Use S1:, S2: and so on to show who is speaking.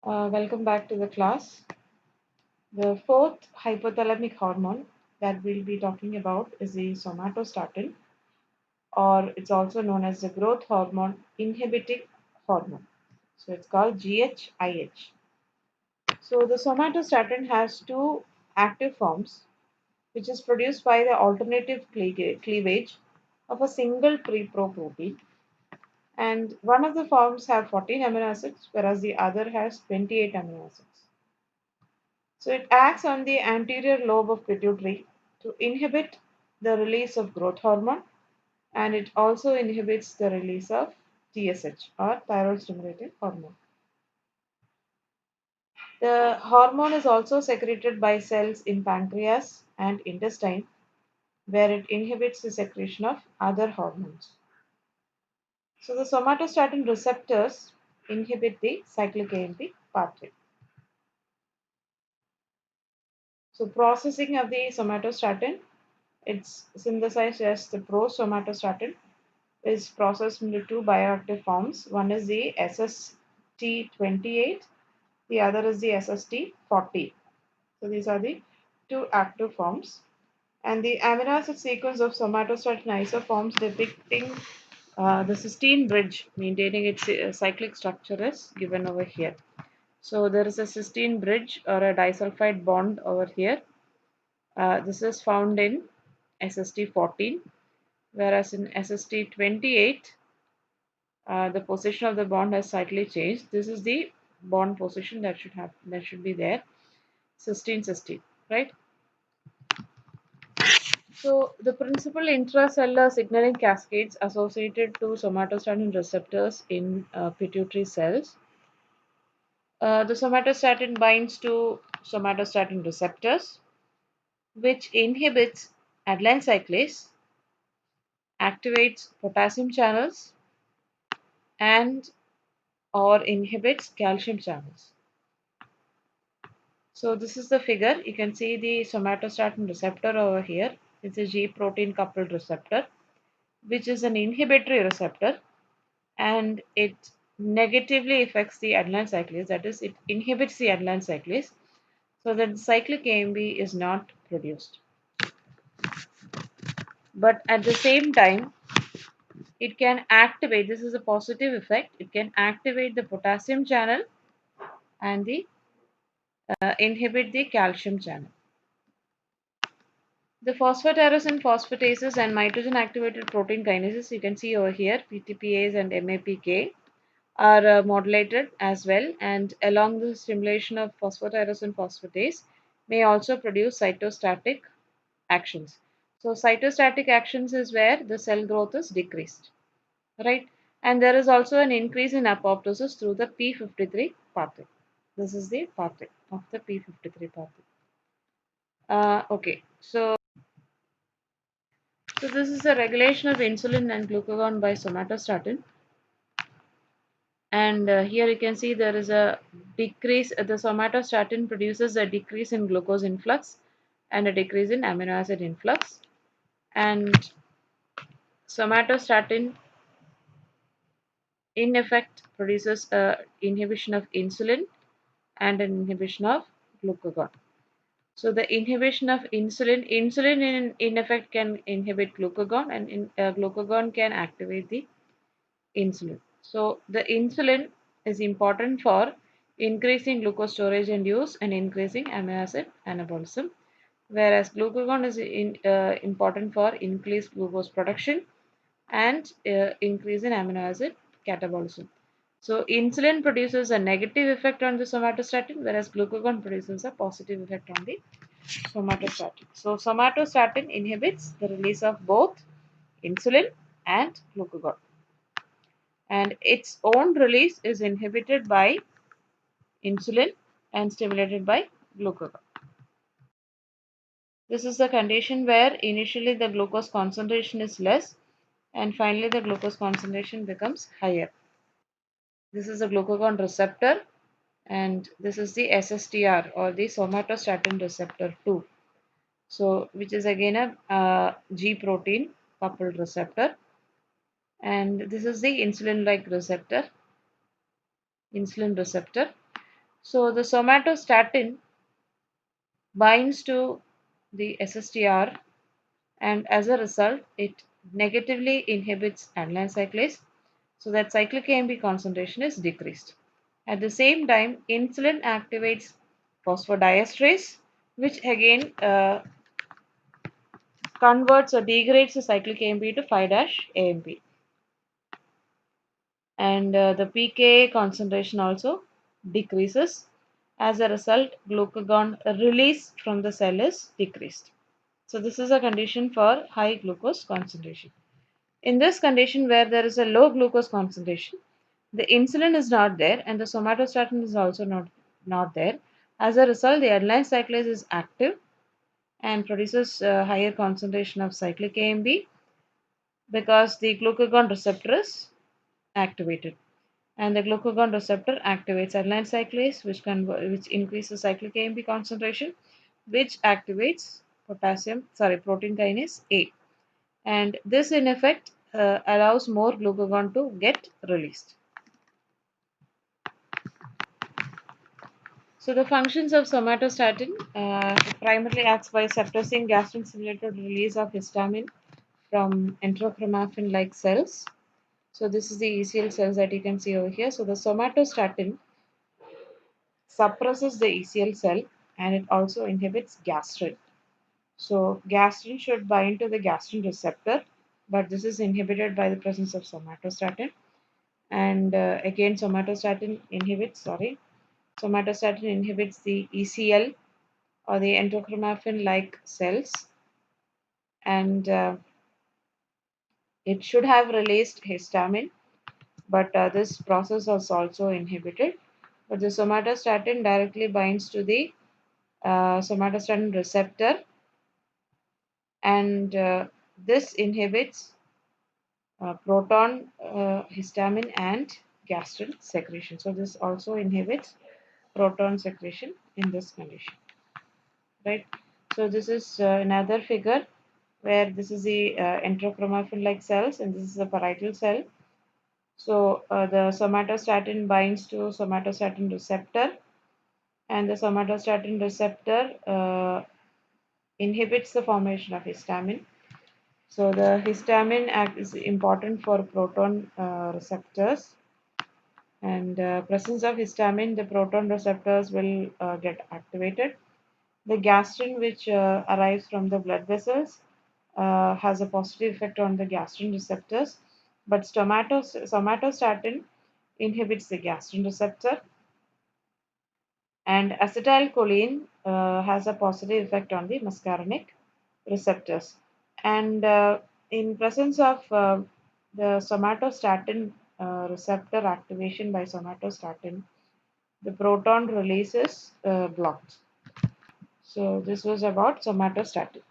S1: Welcome back to the class. The fourth hypothalamic hormone that we'll be talking about is the somatostatin, or it's also known as the growth hormone inhibiting hormone. So it's called GHIH. So the somatostatin has two active forms, which is produced by the alternative cleavage of a single pre-pro protein, and one of the forms have 14 amino acids, whereas the other has 28 amino acids. So it acts on the anterior lobe of pituitary to inhibit the release of growth hormone, and it also inhibits the release of TSH or thyroid stimulating hormone. The hormone is also secreted by cells in pancreas and intestine, where it inhibits the secretion of other hormones. So the somatostatin receptors inhibit the cyclic AMP pathway. So processing of the somatostatin, it's synthesized as the prosomatostatin, is processed into two bioactive forms. One is the SST28, the other is the SST40. So these are the two active forms. And the amino acid sequence of somatostatin isoforms depicting the cysteine bridge maintaining its cyclic structure is given over here. So there is a cysteine bridge or a disulfide bond over here. This is found in SST14, whereas in SST28 the position of the bond has slightly changed. This is the bond position that should be there. Cysteine, cysteine, right? So the principal intracellular signaling cascades associated to somatostatin receptors in pituitary cells. The somatostatin binds to somatostatin receptors, which inhibits adenyl cyclase, activates potassium channels, and or inhibits calcium channels. So this is the figure. You can see the somatostatin receptor over here. It's a G protein coupled receptor, which is an inhibitory receptor, and it negatively affects the adenyl cyclase. That is, it inhibits the adenyl cyclase, so that cyclic AMP is not produced. But at the same time, it can activate. This is a positive effect. It can activate the potassium channel and the inhibit the calcium channel. The phosphotyrosine phosphatases and mitogen activated protein kinases, you can see over here, PTPase and MAPK, are modulated as well, and along the stimulation of phosphotyrosine phosphatase may also produce cytostatic actions. So, cytostatic actions is where the cell growth is decreased, right? And there is also an increase in apoptosis through the P53 pathway. This is the pathway of the P53 pathway. Okay, so this is a regulation of insulin and glucagon by somatostatin. And here you can see there is a decrease. The somatostatin produces a decrease in glucose influx and a decrease in amino acid influx. And somatostatin in effect produces a inhibition of insulin and an inhibition of glucagon. So the inhibition of insulin in effect can inhibit glucagon, and glucagon can activate the insulin. So the insulin is important for increasing glucose storage and use and increasing amino acid anabolism, whereas glucagon is important for increased glucose production and increase in amino acid catabolism. So insulin produces a negative effect on the somatostatin, whereas glucagon produces a positive effect on the somatostatin. So somatostatin inhibits the release of both insulin and glucagon, and its own release is inhibited by insulin and stimulated by glucagon. This is the condition where initially the glucose concentration is less and finally the glucose concentration becomes higher. This is the glucagon receptor, and this is the SSTR or the somatostatin receptor 2. So, which is again a G protein coupled receptor, and this is the insulin-like receptor, insulin receptor. So the somatostatin binds to the SSTR, and as a result it negatively inhibits adenine cyclase, so that cyclic AMP concentration is decreased. At the same time, insulin activates phosphodiesterase, which again converts or degrades the cyclic AMP to 5-AMP, and the pKa concentration also decreases. As a result, glucagon release from the cell is decreased. So this is a condition for high glucose concentration. In this condition where there is a low glucose concentration, the insulin is not there and the somatostatin is also not there. As a result, the adenine cyclase is active and produces a higher concentration of cyclic AMP because the glucagon receptor is activated. And the glucagon receptor activates adenine cyclase, which increases cyclic AMP concentration, which activates protein kinase A. And this in effect allows more glucagon to get released. So the functions of somatostatin primarily acts by suppressing gastrin-stimulated release of histamine from enterochromaffin-like cells. So this is the ECL cells that you can see over here. So the somatostatin suppresses the ECL cell and it also inhibits gastrin. So gastrin should bind to the gastrin receptor, but this is inhibited by the presence of somatostatin. And again, somatostatin inhibits the ECL or the enterochromaffin-like cells, and it should have released histamine, but this process is also inhibited. But the somatostatin directly binds to the somatostatin receptor, and this inhibits proton, histamine, and gastrin secretion. So this also inhibits proton secretion in this condition, right? So this is another figure where this is the enterochromaffin-like cells, and this is the parietal cell. So the somatostatin binds to somatostatin receptor, and the somatostatin receptor inhibits the formation of histamine. So the histamine act is important for proton receptors, and presence of histamine, the proton receptors will get activated. The gastrin, which arrives from the blood vessels, has a positive effect on the gastrin receptors, but somatostatin inhibits the gastrin receptor, and acetylcholine has a positive effect on the muscarinic receptors. And in presence of the somatostatin receptor activation by somatostatin, the proton release is blocked. So this was about somatostatin.